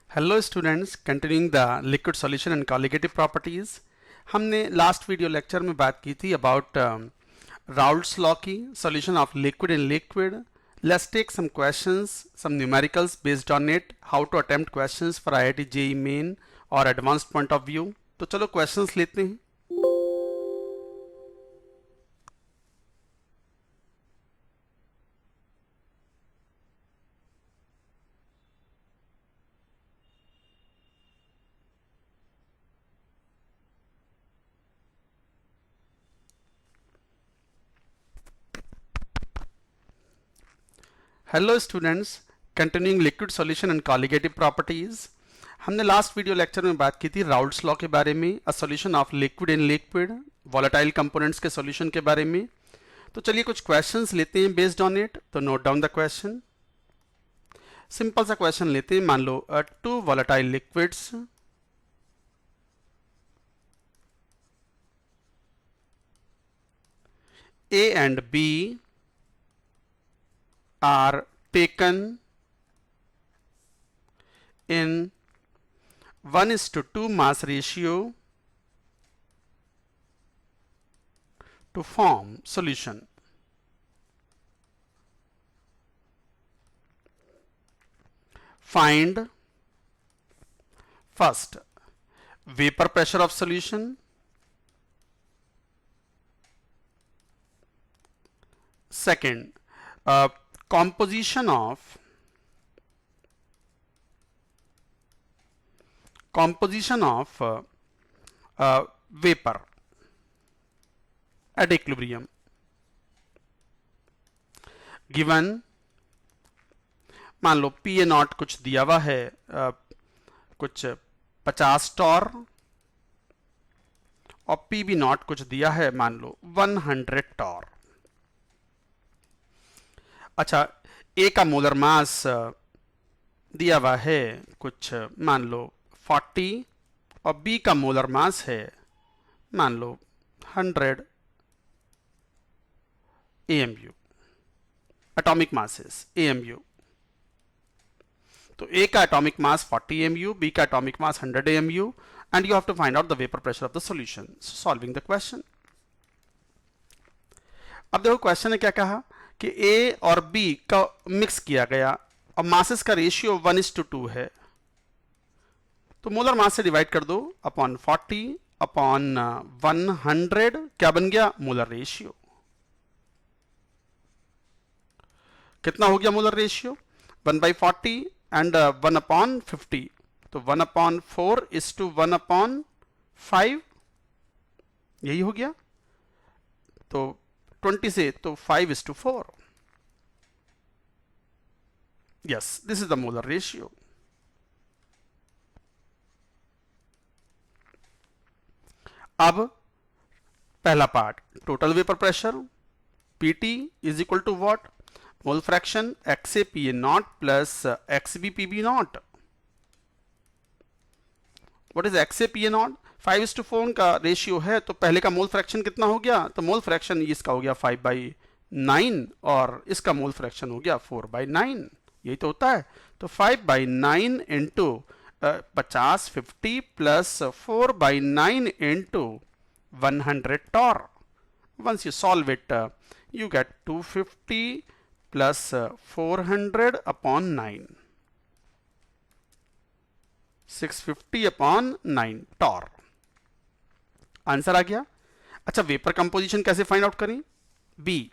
Hello students, continuing the liquid solution and colligative properties. हमने last video lecture में बात की थी अबाउट राउल्ट्स लॉ की solution of liquid in liquid. Let's take some questions, some numericals based on it, how to attempt questions for IIT JEE main और advanced point of view. तो चलो questions लेते हैं। Hello students, continuing liquid solution and colligative properties. हमने last video lecture में बात की थी राउल्ट्स लॉ के बारे में, a solution of liquid in liquid, volatile components के सॉल्यूशन के बारे में। तो चलिए कुछ क्वेश्चंस लेते हैं बेस्ड ऑन इट। तो note down the question. Simple सा क्वेश्चन लेते हैं। मान लो two volatile liquids A and B are taken in 1:2 mass ratio to form solution. Find first vapor pressure of solution, second composition of vapor at equilibrium. Given मान लो P a not कुछ दिया हुआ है, कुछ 50 टॉर, और P B not कुछ दिया है मान लो 100 टॉर। अच्छा, ए का मोलर मास दिया हुआ है कुछ मान लो 40, और बी का मोलर मास है मान लो 100 AMU, एटॉमिक मासेस AMU। तो ए का एटॉमिक मास 40 AMU, बी का atomic mass 100 AMU, and you have to find out the vapour pressure of the solution. Solving the question. अब देखो क्वेश्चन ने क्या कहा कि ए और बी का मिक्स किया गया और मासेस का रेशियो 1:2 है। तो मोलर मास से डिवाइड कर दो अपॉन 40 अपॉन 100, क्या बन गया? Molar ratio. कितना हो गया मोलर रेशियो? 1/40 एंड 1/50, तो 1/4:1/5, यही हो गया। तो 20 से तो 5:4। Yes, this is the molar ratio. अब पहला part, total vapour pressure PT is equal to what? Mole fraction XA PA naught plus XB PB naught. What is XA PA naught? 5:4 का रेशियो है, तो पहले का मोल फ्रैक्शन कितना हो गया? तो मोल फ्रैक्शन इसका हो गया 5/9 और इसका मोल फ्रैक्शन हो गया 4/9। यही तो होता है। तो 5/9 into 50 plus 4/9 into 100 torr. Once you solve it, you get 250 plus 400 upon 9, 650 upon 9 torr. Answer आ गया। अच्छा, वेपर कंपोजिशन कैसे फाइंड आउट करें? बी,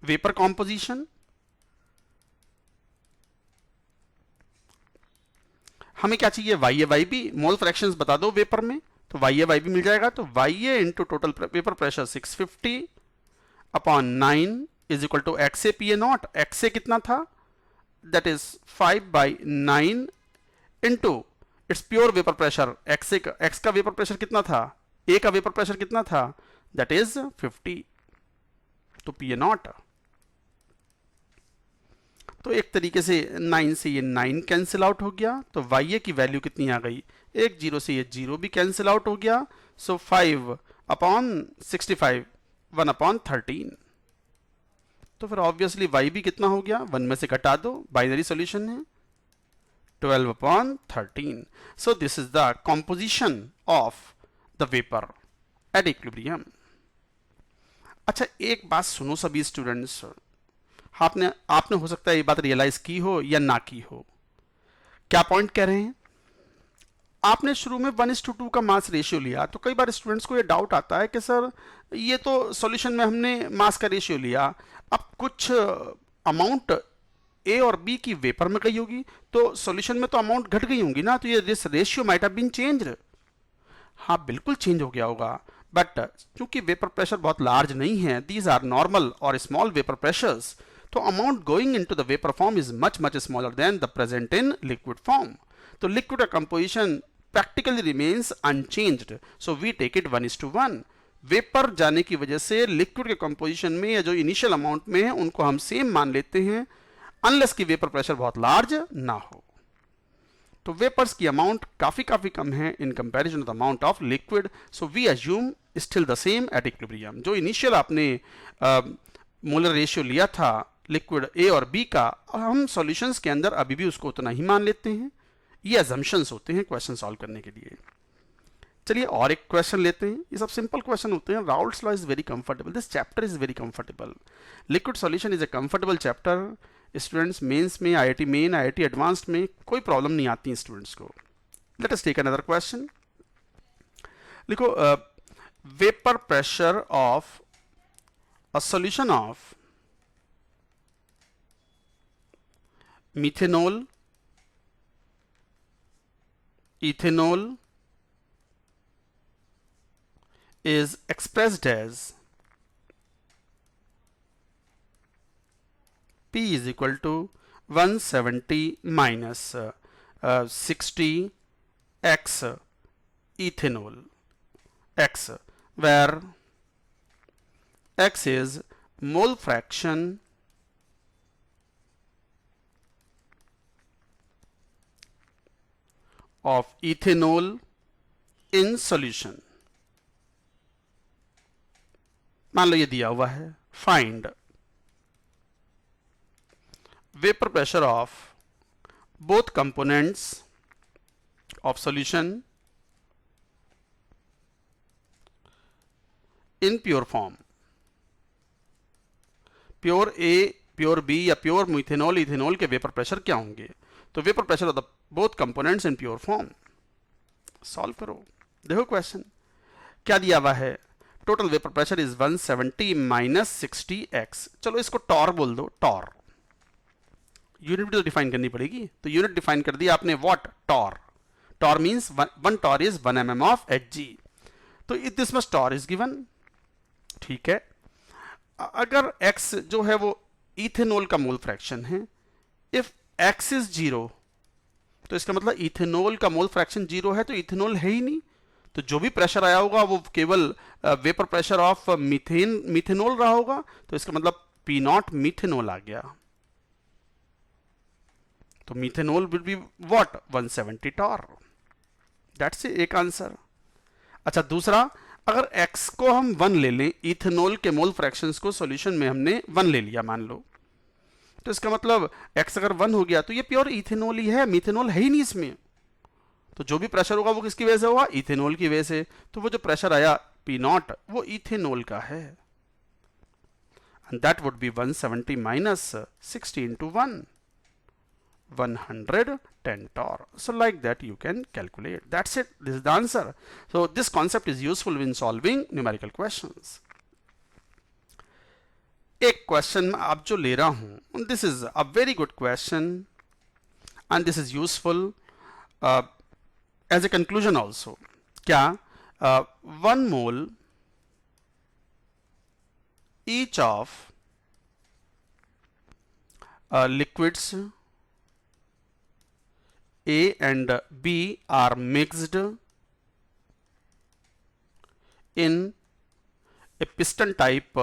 वेपर कंपोजिशन हमें क्या चाहिए? Y a y b. Mole fractions बता दो वेपर में, तो वाई ए वाई बी मिल जाएगा। तो y a into total vapour pressure 650 upon 9 is equal to x a p a naught. X a कितना था? That is 5/9 into its pure vapour pressure. X का वेपर प्रेशर कितना था? ए का vapour pressure कितना था? दैट इज 50, तो P a not. तो एक तरीके से 9 से ये 9 कैंसिल आउट हो गया। तो वाई ए की वैल्यू कितनी आ गई? एक 0 से ये 0 भी कैंसिल आउट हो गया। सो 5/65, 1/13। तो फिर ऑब्वियसली y भी कितना हो गया, 1 में से घटा दो, बाइनरी सॉल्यूशन है 12/13. So this is the composition of the vapor at equilibrium. अच्छा एक बात सुनो सभी स्टूडेंट्स, आपने आपने हो सकता है ये बात रियलाइज की हो या ना की हो। क्या पॉइंट कह रहे हैं, आपने शुरू में 1:2 का मास रेशियो लिया, तो कई बार स्टूडेंट्स को ये डाउट आता है कि सर ये तो सॉल्यूशन में हमने मास का रेशियो लिया, अब कुछ अमाउंट ए और बी की वेपर में गई होगी, तो सॉल्यूशन में तो अमाउंट घट गई होंगी ना, तो ये this ratio might have been changed. हाँ बिल्कुल चेंज हो गया होगा, बट क्योंकि वेपर प्रेशर बहुत लार्ज नहीं है, दीज आर नॉर्मल और स्मॉल वेपर प्रेशर्स, तो amount going into the vapour form is much much smaller than the present in liquid form. तो लिक्विड का composition practically remains unchanged, so we take it 1:1। Vapour जाने की वजह से liquid के composition में या जो इनिशियल अमाउंट में है उनको हम सेम मान लेते हैं, अनलेस की वेपर प्रेशर बहुत लार्ज ना हो। तो वेपर्स की अमाउंट काफी कम है in comparison the amount of liquid, so we assume still the same at equilibrium. जो इनिशियल आपने मोलर रेशियो लिया था लिक्विड ए और बी का, हम सॉल्यूशंस के अंदर अभी भी उसको उतना ही मान लेते हैं। ये अजम्पशंस होते हैं क्वेश्चन सॉल्व करने के लिए। चलिए और एक क्वेश्चन लेते हैं, ये सब सिंपल क्वेश्चन होते हैं। Raoult's law is very comfortable, this chapter is very comfortable, liquid solution is a comfortable chapter. Students mains में, आईआईटी मेन, आईआईटी एडवांस्ड में कोई प्रॉब्लम नहीं आती स्टूडेंट्स को। Let us take another question. लिखो vapour pressure of a solution of methanol, ethanol is expressed as P is equal to 170 minus 60 x ethanol x, where x is mole fraction of ethanol in solution। मान लो ये दिया हुआ है, find vapour pressure of both components of solution in pure form. Pure A, pure B या pure methanol, ethanol के vapour pressure क्या होंगे? तो vapour pressure of the both components in pure form. Solve करो, देखो क्वेश्चन क्या दिया हुआ है। Total vapour pressure is 170 minus 60x। चलो इसको टॉर बोल दो, टॉर। यूनिट भी तो डिफाइन करनी पड़ेगी, तो यूनिट डिफाइन कर दिया आपने, what? Torr. Torr means one torr is 1 mm of Hg, तो this much torr is given. ठीक है, अगर x जो है वो इथेनॉल का मोल फ्रैक्शन है, इफ x इज 0, तो इसका मतलब इथेनॉल का मोल फ्रैक्शन 0 है, तो इथेनॉल है ही नहीं, तो जो भी प्रेशर आया होगा वो केवल वेपर प्रेशर ऑफ मिथेनॉल रहा होगा, तो इसका मतलब P0 मिथेनॉल आ गया, तो methanol will be what? 170 torr. That's एक आंसर। अच्छा दूसरा, अगर x को हम 1 ले लें, इथेनॉल के मोल फ्रैक्शंस को सॉल्यूशन में हमने 1 ले लिया मान लो, तो इसका मतलब x अगर 1 हो गया तो ये प्योर इथेनॉल ही है, मिथेनॉल है ही नहीं इसमें, तो जो भी प्रेशर होगा वो किसकी वजह से होगा? इथेनॉल की वजह से, तो वो जो प्रेशर आया P0 वो इथेनॉल का है, and that would be 170 minus 60 into 1, 110 torr. So like that you can calculate. That's it, this is the answer. So this concept is useful in solving numerical questions. एक question आप जो ले रहा हूं, this is a very good question and this is useful as a conclusion also. क्या? 1 mole each of liquids A and B are mixed in a piston type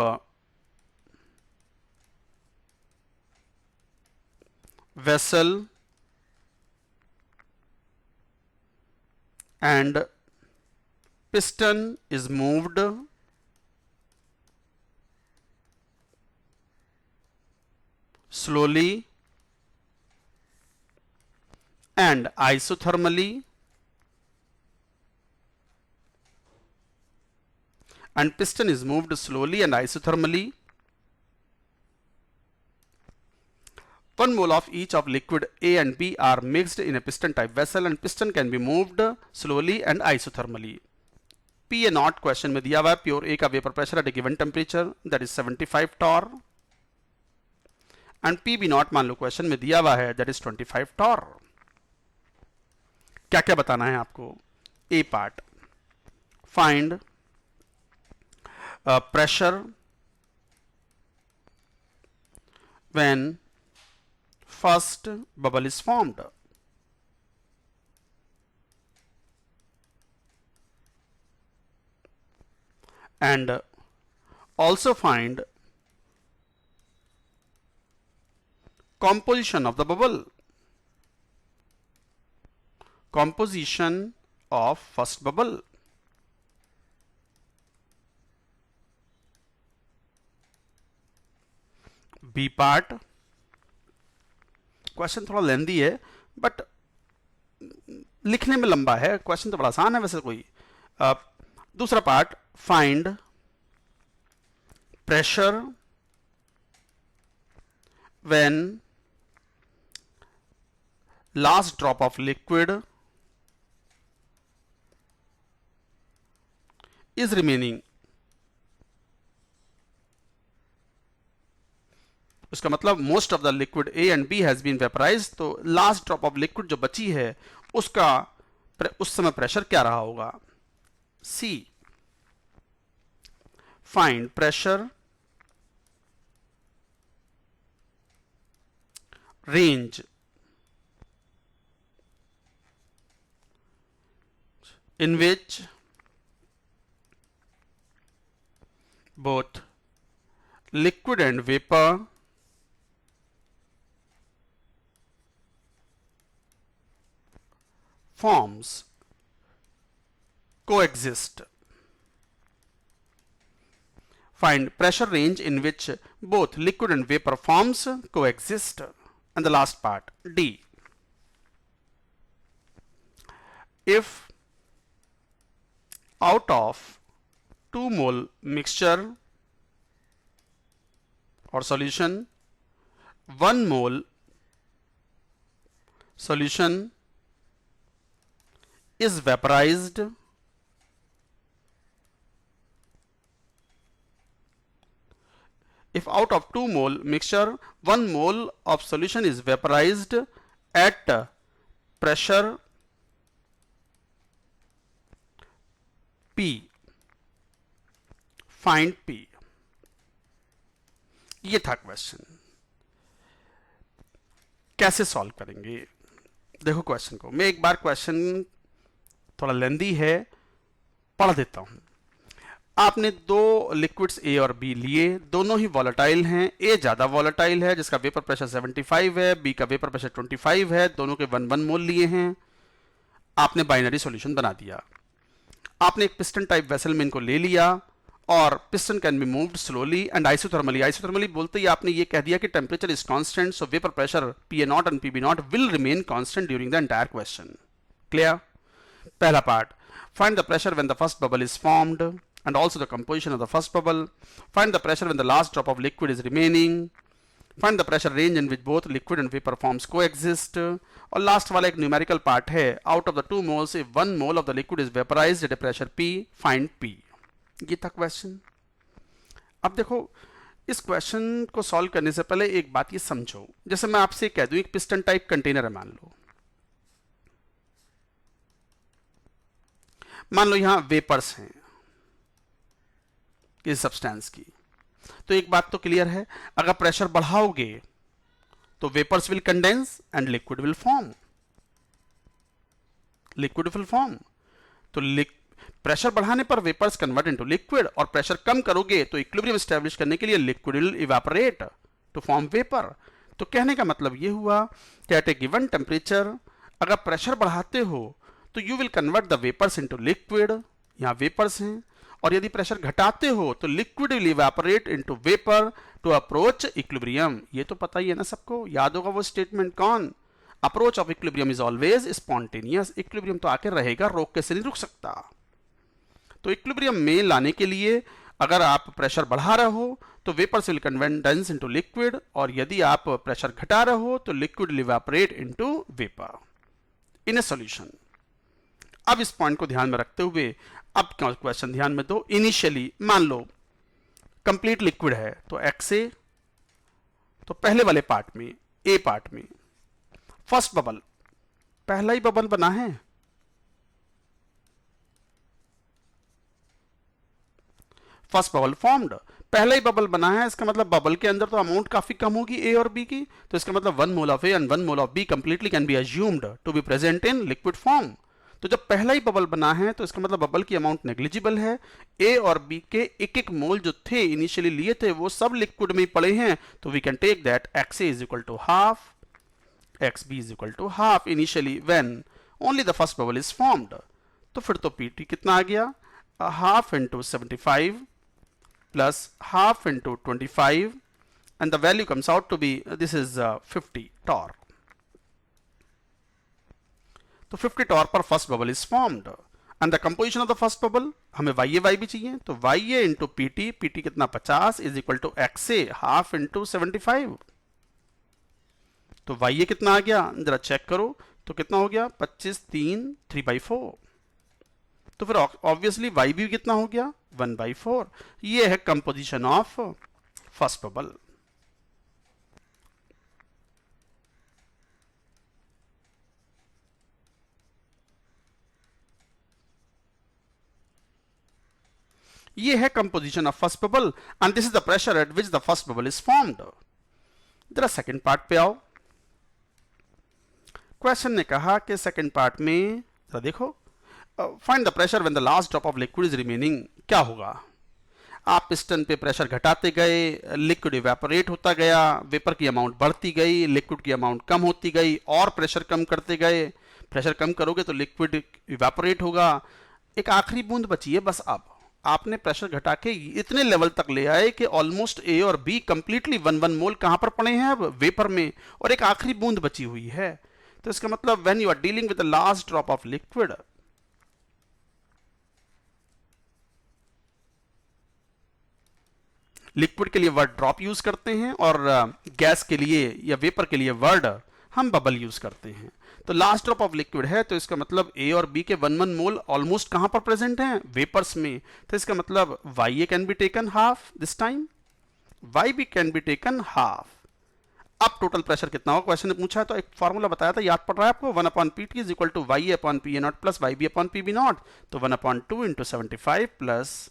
vessel and piston is moved slowly and isothermally, and piston is moved slowly and isothermally. 1 mole of each of liquid A and B are mixed in a piston type vessel and piston can be moved slowly and isothermally. P A naught question में दिया हुआ है pure A का vapour pressure at a given temperature that is 75 torr and P B naught मान लो question में दिया हुआ है दैट इज 25 टॉर. क्या क्या बताना है आपको? A part, find pressure when first bubble is formed. And also find composition of the bubble. Composition of first bubble. B part. Question थोड़ा लेंदी है बट लिखने में लंबा है. क्वेश्चन तो बड़ा आसान है वैसे कोई. दूसरा part, find pressure when last drop of liquid is remaining. उसका मतलब most of the liquid a and b has been vaporised, तो लास्ट ड्रॉप ऑफ लिक्विड जो बची है उसका उस समय प्रेशर क्या रहा होगा. C, find pressure range in which both liquid and vapor forms coexist. Find pressure range in which both liquid and vapor forms coexist. And the last part, D. If out of 2 mole mixture or solution, 1 mole solution is vaporized, if out of 2 mole mixture 1 mole of solution is vaporized at pressure P, find P. ये था question. कैसे solve करेंगे? देखो question को मैं एक बार, question थोड़ा लेंदी है, पढ़ देता हूं. आपने दो लिक्विड्स ए और बी लिए, दोनों ही वॉलेटाइल हैं. ए ज्यादा वॉलेटाइल है जिसका वेपर प्रेशर 75 है, बी का वेपर प्रेशर 25 है. दोनों के 1 मोल लिए हैं. आपने बाइनरी सॉल्यूशन बना दिया. आपने एक पिस्टन टाइप वेसल में इनको ले लिया और piston can be moved slowly and isothermally. Isothermally बोलते ही आपने ये कह दिया कि temperature is constant, so vapour pressure PA0 and PB0 will remain constant during the entire question. Clear? पहला part, find the pressure when the first bubble is formed and also the composition of the first bubble. Find the pressure when the last drop of liquid is remaining. Find the pressure range in which both liquid and vapor forms coexist. और last वाला एक numerical part है, out of the 2 moles if 1 mole of the liquid is vaporized at a pressure P, find P. ये था question. अब देखो इस question को सॉल्व करने से पहले एक बात ये समझो. जैसे मैं आपसे कह दूं एक पिस्टन टाइप कंटेनर है, मान लो यहां वेपर्स हैं इस सब्सटेंस की. तो एक बात तो क्लियर है, अगर प्रेशर बढ़ाओगे तो vapours will condense and liquid will form. तो प्रेशर बढ़ाने पर वेपर्स कन्वर्ट इनटू लिक्विड, और प्रेशर कम करोगे तो इक्विलिब्रियम एस्टैब्लिश करने के लिए liquid will evaporate to form vapour. तो कहने का मतलब ये हुआ कि एट ए गिवन टेम्परेचर अगर प्रेशर बढ़ाते हो तो you will convert the vapours into liquid. यहां वेपर्स हैं और यदि प्रेशर घटाते हो तो liquid will evaporate into vapour to approach equilibrium. ये तो पता ही है ना सबको, याद होगा वो स्टेटमेंट कौन, approach of equilibrium is always spontaneous. Equilibrium तो आके रहेगा, रोक के से नहीं रुक सकता। तो इक्विलिब्रियम में लाने के लिए अगर आप प्रेशर बढ़ा रहे हो तो vapours will condense into liquid, और यदि आप प्रेशर घटा रहे हो तो liquid will evaporate into vapour in a solution. अब इस पॉइंट को ध्यान में रखते हुए अब क्वेश्चन ध्यान में दो। इनिशियली मान लो कंप्लीट लिक्विड है तो XA, तो पहले वाले पार्ट में A पार्ट में फर्स्ट बबल, पहला ही बबल बना है, फर्स्ट बबल फॉर्म्ड, पहला ही बबल बना है, इसका मतलब बबल के अंदर तो अमाउंट काफी कम होगी A और B की, तो इसका मतलब 1 mole of A and 1 mole of B completely can be assumed to be present in liquid form. तो जब पहला ही बबल बना है तो इसका मतलब बबल की अमाउंट नेग्लिजिबल है। A और B के एक एक मोल जो थे इनिशियली लिए थे वो सब लिक्विड में ही पड़े हैं, तो we can take that XA is equal to half, XB is equal to half initially when only the first bubble is formed. तो फिर तो PT कितना आ गया, half into 75 plus half into 25 and the value comes out to be this is 50 torque. तो 50 torque पर first bubble is formed and the composition of the first bubble हमें YA भी चाहिए, तो YA into PT, PT कितना 50 is equal to XA half into 75। तो YA कितना आ गया जरा चेक करो, तो कितना हो गया 25 3 3/4। तो फिर ऑब्वियसली वाई भी कितना हो गया 1/4। ये है कंपोजिशन ऑफ फर्स्ट बबल। ये है composition of first bubble and this is the pressure at which the first bubble is formed. जरा सेकंड पार्ट पे आओ। क्वेश्चन ने कहा कि सेकंड पार्ट में जरा देखो, find the pressure when the last drop of liquid is remaining. क्या होगा, आप पिस्टन पे प्रेशर घटाते गए, लिक्विड इवेपोरेट होता गया, वेपर की अमाउंट बढ़ती गई, लिक्विड की अमाउंट कम होती गई, और प्रेशर कम करते गए। प्रेशर कम करोगे तो लिक्विड इवेपोरेट होगा, एक आखिरी बूंद बची है बस। अब आपने प्रेशर घटा के इतने लेवल तक ले आए कि ऑलमोस्ट A और B कंप्लीटली 1 मोल कहां पर पड़े हैं अब वेपर में, और एक आखिरी बूंद बची हुई है। तो इसका मतलब when you are dealing with the last drop of liquid, liquid के लिए वर्ड ड्रॉप यूज करते हैं और गैस के लिए या वेपर के लिए वर्ड हम बबल यूज करते हैं। तो लास्ट ड्रॉप ऑफ लिक्विड है तो इसका मतलब A और B के 1 मोल ऑलमोस्ट कहां पर प्रेजेंट हैं, वेपर्स में। तो इसका मतलब YA can be taken half this time, YB can be taken half. अब टोटल प्रेशर कितना होगा, क्वेश्चन ने पूछा है तो एक फॉर्मूला बताया था, याद पड़ रहा है आपको, 1/PT is equal to YA/PA0 plus YB/PB0। तो 1/2 इंटू 75 प्लस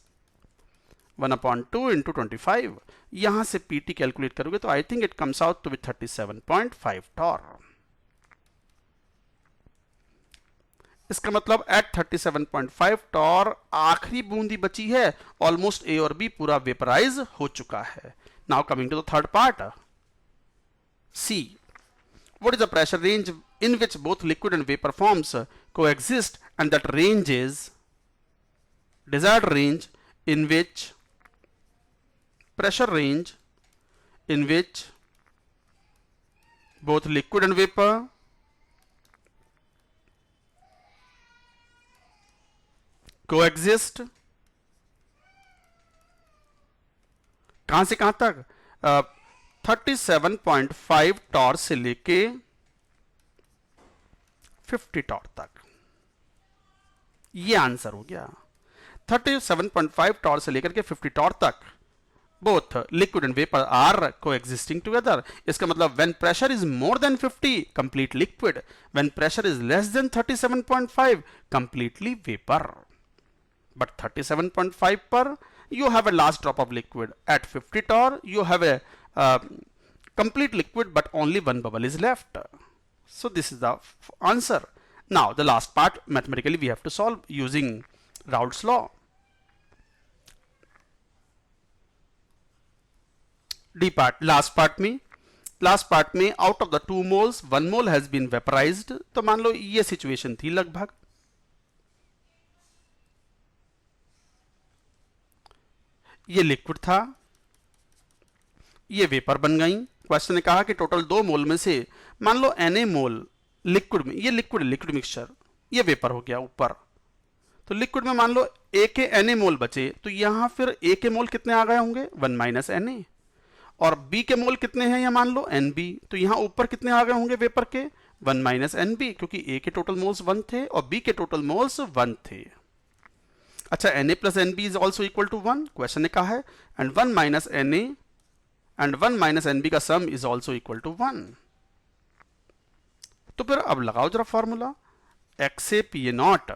1/2 इंटू 25। यहां से PT कैलकुलेट करोगे तो I think it comes out to be 37.5 torque. इसका मतलब एट 37.5 टॉर्क आखिरी बूंदी बची है, ऑलमोस्ट A और B पूरा वेपराइज हो चुका है। Now coming to the third part, C, what is the pressure range in which both liquid and vapor forms coexist, and that range is desired range in which pressure range in which both liquid and vapor coexist। कहां से कहां तक, 37.5 torque से लेके 50 torque तक। ये answer हो गया, 37.5 टॉर्क से लेकर के 50 टॉर्क तक both liquid and vapor are coexisting together। इसका मतलब when pressure is more than 50 complete liquid, when pressure is less than 37.5 completely vapor। but 37.5 पर you have a last drop of liquid, at 50 torr you have a complete liquid but only one bubble is left। so this is the answer। now the last part mathematically we have to solve using Raoult's law। D part, last part में out of the 2 moles 1 mole has been vaporised. तो मान लो ये situation थी लगभग, ये liquid था, ये vapour बन गई। क्वेश्चन ने कहा कि टोटल 2 मोल में से मान लो Na मोल लिक्विड में, ये लिक्विड मिक्सचर, ये वेपर हो गया ऊपर, तो लिक्विड में मान लो A के Na मोल बचे, तो यहां फिर A के मोल कितने आ गए होंगे 1 माइनस Na, और B के मोल कितने हैं, या मान लो Nb, तो यहां ऊपर कितने आ गए होंगे वेपर के 1 माइनस Nb, क्योंकि A के टोटल मोल्स 1 थे और B के टोटल मोल्स 1 थे। अच्छा, Na plus Nb is also equal to 1, question ने कहा है, and 1 minus Na and 1 minus Nb का sum is also equal to 1। तो फिर अब लगाओ जरा formula, XA PA naught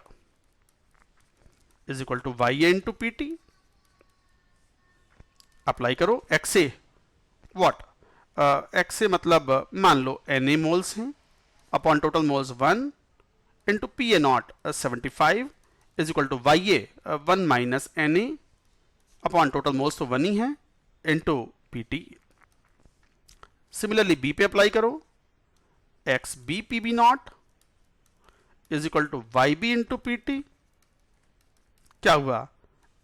is equal to YA into PT। Apply करो XA व्हाट, XA मतलब मान लो Na मोल्स हैं upon total moles 1 into PA naught 75 is equal to YA 1 minus Na upon total moles तो 1 ही है into PT। Similarly B पे apply करो, XB PB naught is equal to YB into PT। क्या हुआ,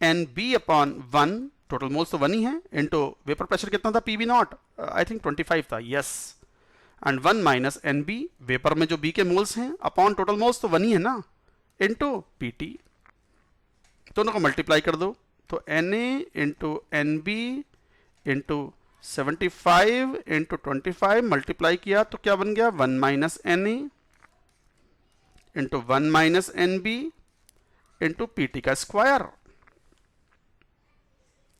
NB upon 1, total moles तो 1 ही है, इंटू वेपर प्रेशर कितना था PB नॉट, आई थिंक 25 था, yes, and 1 minus NB, vapour में जो B के मोल्स हैं अपॉन टोटल मोल्स तो 1 ही है ना, इंटू PT। दोनों को मल्टीप्लाई कर दो, तो Na into NB into 75 into 25 multiply किया तो क्या बन गया 1 minus Na into 1 minus NB into PT का स्क्वायर।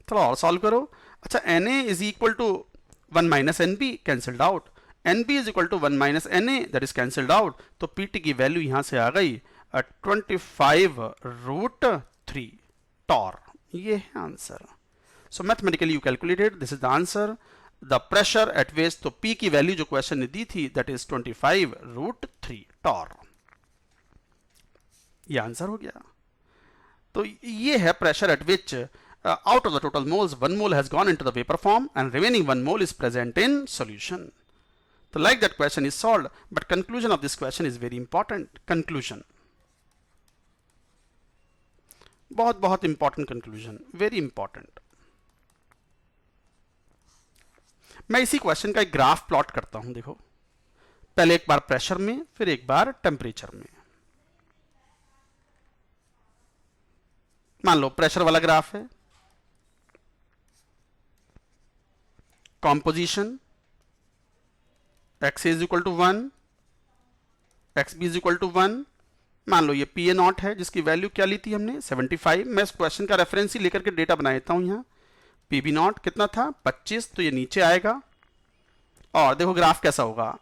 थोड़ा और सॉल्व करो। अच्छा, Na is equal to 1 minus NB cancelled out, NB is equal to 1 minus Na that is cancelled out, तो PT की वैल्यू यहां से आ गई 25√3 टॉर। ये है answer. So mathematically you calculated, this is the answer. The pressure at waste, तो P की वैल्यू जो क्वेश्चन ने दी थी दैट इज 25√3 टॉर। ये आंसर हो गया। तो ये है pressure at which out of the total moles 1 mole has gone into the vapor form and remaining 1 mole is present in solution. So like that question is solved, but conclusion of this question is very important. Conclusion, बहुत बहुत important conclusion, very important. मैं इसी question का एक graph plot करता हूं। देखो, पहले एक बार प्रेशर में, फिर एक बार टेम्परेचर में। मान लो प्रेशर वाला ग्राफ है, composition x is equal to 1, xb is equal to 1, मान लो ये PA नॉट है जिसकी वैल्यू क्या ली थी हमने 75। मैं इस क्वेश्चन का रेफरेंस ही लेकर के डेटा बना देता हूं। यहाँ PB नॉट कितना था 25, तो ये नीचे आएगा। और देखो ग्राफ कैसा होगा,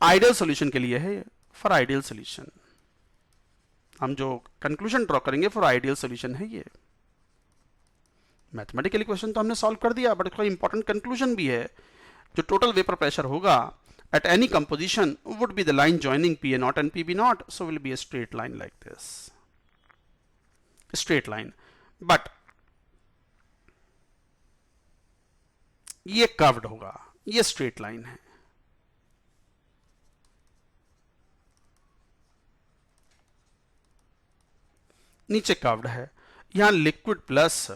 आइडियल सॉल्यूशन के लिए है, फॉर आइडियल सॉल्यूशन। हम जो कंक्लूजन ड्रॉ करेंगे फॉर आइडियल सॉल्यूशन है ये। मैथमेटिकली क्वेश्चन तो हमने सॉल्व कर दिया, बट इसका इंपॉर्टेंट कंक्लूजन भी है। जो टोटल वेपर प्रेशर होगा at any composition would be the line joining PA naught and PB naught, so will be a straight line like this, a straight line, but ये curved होगा, ये straight line है। नीचे curved है, यहां liquid plus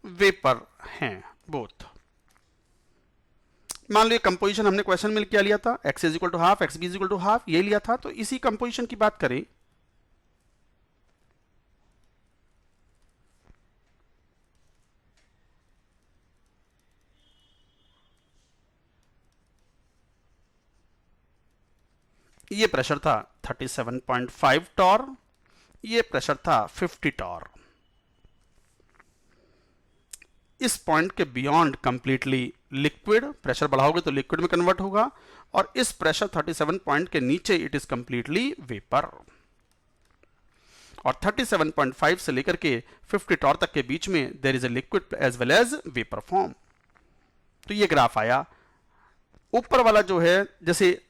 vapour हैं both. मान लो ये कंपोजिशन हमने क्वेश्चन में क्या लिया था, x is equal to half, xb is equal to half, ये लिया था। तो इसी कंपोजिशन की बात करें, ये प्रेशर था 37.5 टॉर, ये प्रेशर था 50 टॉर। इस पॉइंट के बियॉन्ड कंप्लीटली लिक्विड, प्रेशर बढ़ाओगे तो लिक्विड में कन्वर्ट होगा, और इस प्रेशर 37 पॉइंट के नीचे इट इज कंप्लीटली वेपर। और 37.5 से लेकर के 50 टॉर तक के बीच में there is a liquid as well as vapour form. तो ये ग्राफ आया। ऊपर वाला जो है, जैसे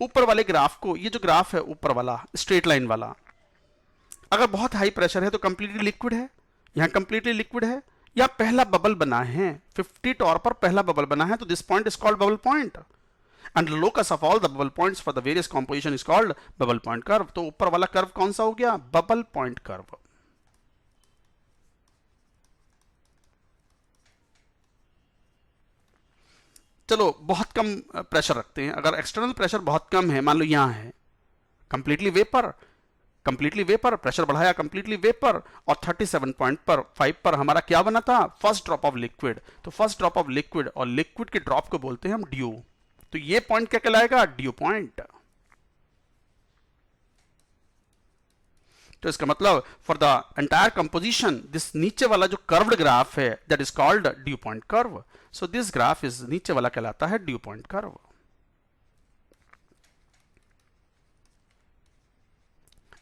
ऊपर वाले ग्राफ को, ये जो ग्राफ है ऊपर वाला स्ट्रेट लाइन वाला, अगर बहुत हाई प्रेशर है तो कंप्लीटली लिक्विड है, यहां कंप्लीटली लिक्विड है, या पहला बबल बना है 50 टॉर पर पहला बबल बना है, तो this point is called bubble point, and locus of all the bubble points for the various composition is called bubble point curve. तो ऊपर वाला कर्व कौन सा हो गया, बबल पॉइंट कर्व। चलो बहुत कम प्रेशर रखते हैं, अगर एक्सटर्नल प्रेशर बहुत कम है, मान लो यहां है कंप्लीटली वेपर, प्रेशर बढ़ाया कंप्लीटली वेपर, और 37.5 पर हमारा क्या बना था, फर्स्ट ड्रॉप ऑफ लिक्विड। तो फर्स्ट ड्रॉप ऑफ लिक्विड, और लिक्विड के ड्रॉप को बोलते हैं हम ड्यू। तो ये पॉइंट क्या कहलाएगा, ड्यू पॉइंट। तो इसका मतलब for the entire composition this नीचे वाला जो कर्व्ड ग्राफ है that is called due point curve. So this graph is, नीचे वाला कहलाता है due point curve.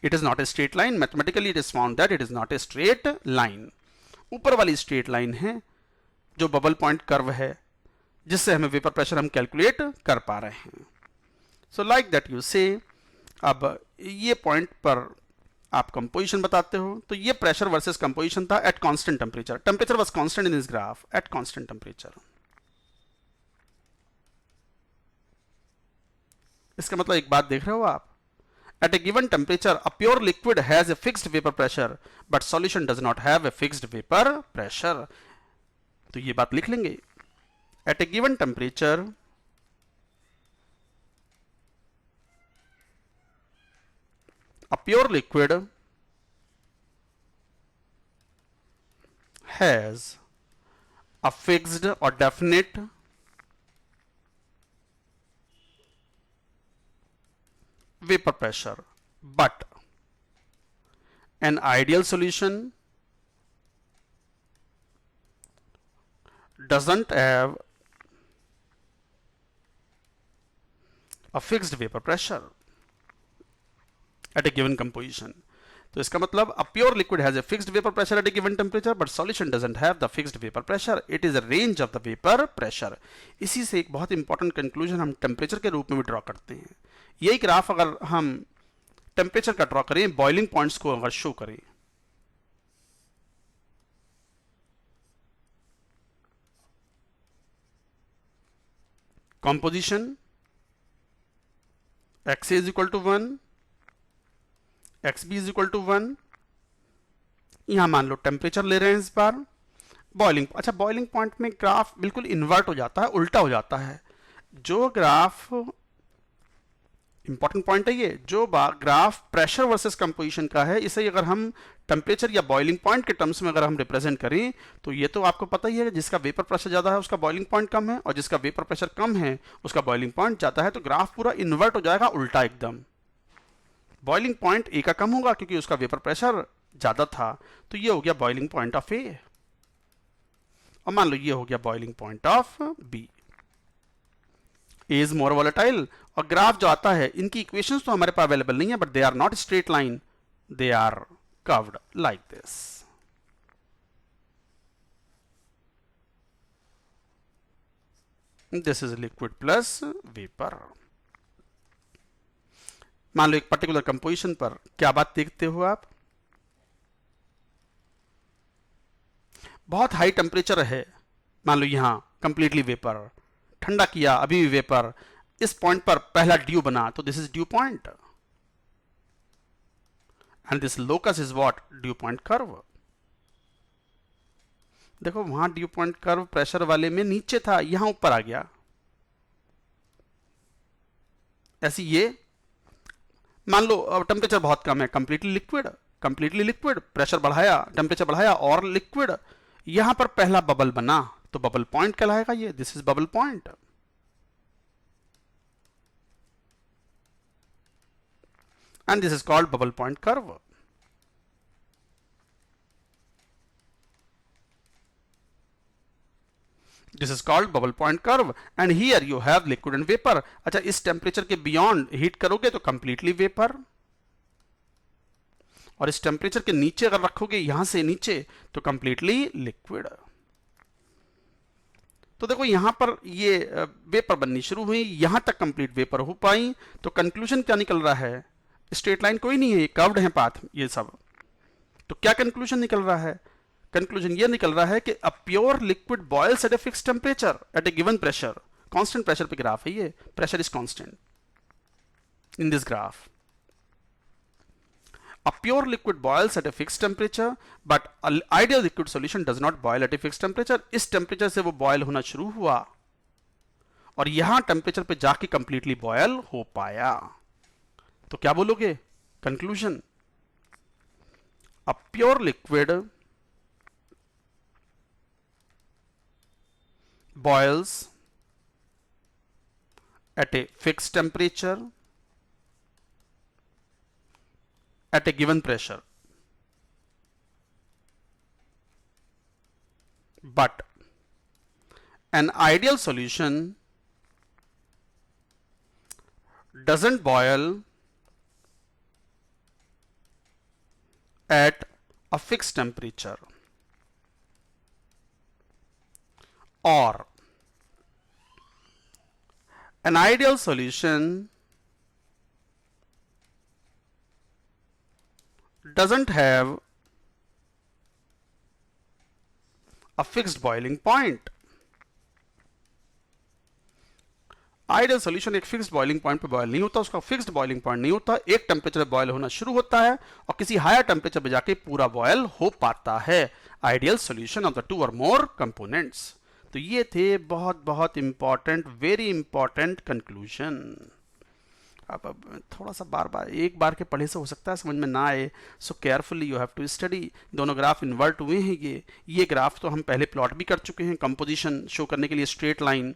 It is not a straight line. Mathematically it is found that it is not a straight line. ऊपर वाली straight line है जो bubble point curve है, जिससे हमें वेपर प्रेशर हम कैलकुलेट कर पा रहे हैं। सो लाइक दैट यू से, अब ये पॉइंट पर आप कंपोजिशन बताते हो, तो ये प्रेशर वर्सेस कंपोजिशन था at constant temperature. Temperature was constant in this graph at constant temperature. इसका मतलब एक बात देख रहे हो आप, at a given temperature a pure liquid has a fixed vapor pressure but solution does not have a fixed vapor pressure। तो ये बात लिख लेंगे, at a given temperature a pure liquid has a fixed or definite vapor pressure, but an ideal solution doesn't have a fixed vapor pressure at a given composition। तो इसका मतलब a pure liquid has a fixed vapor pressure at a given temperature but solution doesn't have the fixed vapor pressure, it is a range of the vapor pressure। इसी से एक बहुत important conclusion हम temperature के रूप में भी draw करते हैं। यही ग्राफ अगर हम टेम्परेचर का ड्रॉ करें, बॉइलिंग पॉइंट्स को अगर शो करें, composition x is equal to 1, x B is equal to 1, यहां मान लो टेम्परेचर ले रहे हैं इस बार, बॉइलिंग, अच्छा बॉइलिंग पॉइंट में ग्राफ बिल्कुल इन्वर्ट हो जाता है, उल्टा हो जाता है। जो ग्राफ, इंपॉर्टेंट पॉइंट है ये, जो ग्राफ प्रेशर वर्सेस कंपोजिशन का है, इसे अगर हम टेम्परेचर या बॉइलिंग पॉइंट के टर्म्स में अगर हम रिप्रेजेंट करें, तो ये तो आपको पता ही है, जिसका वेपर प्रेशर ज्यादा है उसका बॉइलिंग पॉइंट कम है, और जिसका वेपर प्रेशर कम है उसका बॉइलिंग पॉइंट ज्यादा है। तो ग्राफ पूरा इन्वर्ट हो जाएगा, उल्टा एकदम। बॉइलिंग पॉइंट ए का कम होगा क्योंकि उसका वेपर प्रेशर ज्यादा था, तो ये हो गया बॉइलिंग पॉइंट ऑफ ए, और मान लो ये हो गया boiling point of B. A is more volatile, और ग्राफ जो आता है, इनकी इक्वेशंस तो हमारे पास अवेलेबल नहीं है, but they are not straight line, they are curved like this. This is liquid plus vapour. मान लो एक पर्टिकुलर कंपोजिशन पर क्या बात देखते हो आप, बहुत हाई टेम्परेचर है, मान लो यहां कंप्लीटली वेपर, ठंडा किया अभी भी वेपर, इस पॉइंट पर पहला ड्यू बना, तो this is due point, and this locus is what, due point curve. देखो वहां ड्यू पॉइंट कर्व प्रेशर वाले में नीचे था, यहां ऊपर आ गया। ऐसी ये मान लो टेम्परेचर बहुत कम है, कंप्लीटली लिक्विड, प्रेशर बढ़ाया, टेम्परेचर बढ़ाया और लिक्विड, यहां पर पहला बबल बना, तो बबल पॉइंट कहलाएगा ये, this is bubble point. And this is called bubble point curve. This is called bubble point curve, and here you have liquid and vapour. अच्छा, इस टेम्परेचर के बियॉन्ड हीट करोगे तो कंप्लीटली वेपर, और इस temperature के नीचे अगर रखोगे यहां से नीचे तो कंप्लीटली लिक्विड। तो देखो यहां पर ये वेपर बननी शुरू हुई, यहां तक कंप्लीट वेपर हो पाई, तो कंक्लूजन क्या निकल रहा है, स्ट्रेट लाइन कोई नहीं है, कर्व्ड है पाथ ये सब। तो क्या कंक्लूजन निकल रहा है, कंक्लूजन ये निकल रहा है कि a pure liquid boils at a fixed temperature at a given pressure, constant pressure पे ग्राफ है ये, pressure is constant in this graph. A pure liquid boils at a fixed temperature, but an ideal liquid solution does not boil at a fixed temperature। इस temperature से वो boil होना शुरू हुआ और यहां टेम्परेचर पे जाके कंप्लीटली बॉयल हो पाया। तो क्या बोलोगे conclusion? A pure liquid boils at a fixed temperature at a given pressure, but an ideal solution doesn't boil at a fixed temperature, or an ideal solution doesn't have a fixed boiling point. Ideal solution एक fixed boiling point पे boil नहीं होता, उसका fixed boiling point नहीं होता, एक temperature पे boil होना शुरू होता है और किसी हायर टेम्परेचर पे जाके पूरा बॉयल हो पाता है। Ideal solution of the two और मोर कंपोनेंट्स। तो ये थे बहुत बहुत इंपॉर्टेंट, वेरी इंपॉर्टेंट कंक्लूजन। अब थोड़ा सा बार बार एक बार के पढ़े से हो सकता है समझ में ना आए, so carefully you have to study. दोनों ग्राफ इन्वर्ट हुए हैं। ये ग्राफ तो हम पहले प्लॉट भी कर चुके हैं, कंपोजिशन शो करने के लिए स्ट्रेट लाइन,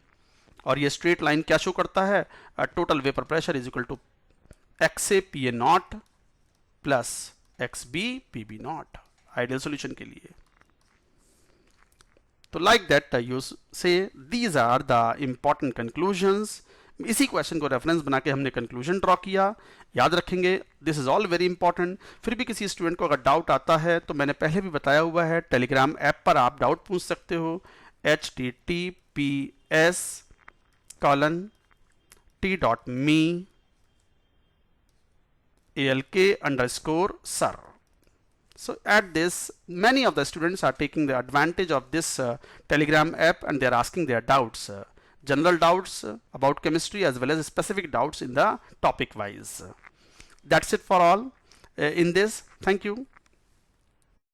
और ये स्ट्रेट लाइन क्या शो करता है? Total vapour pressure is equal to XA PA naught plus XB PB naught ideal solution के लिए। तो like that you see these are the important conclusions. इसी क्वेश्चन को रेफरेंस बना के हमने कंक्लूजन ड्रॉ किया। याद रखेंगे this is all very important. फिर भी किसी स्टूडेंट को अगर डाउट आता है तो मैंने पहले भी बताया हुआ है, टेलीग्राम ऐप पर आप डाउट पूछ सकते हो। https://t.me/alk_sir. So at this, many of the students are taking the advantage of this Telegram app and they are asking their doubts, general doubts about chemistry as well as specific doubts in the topic wise. That's it for all in this. Thank you.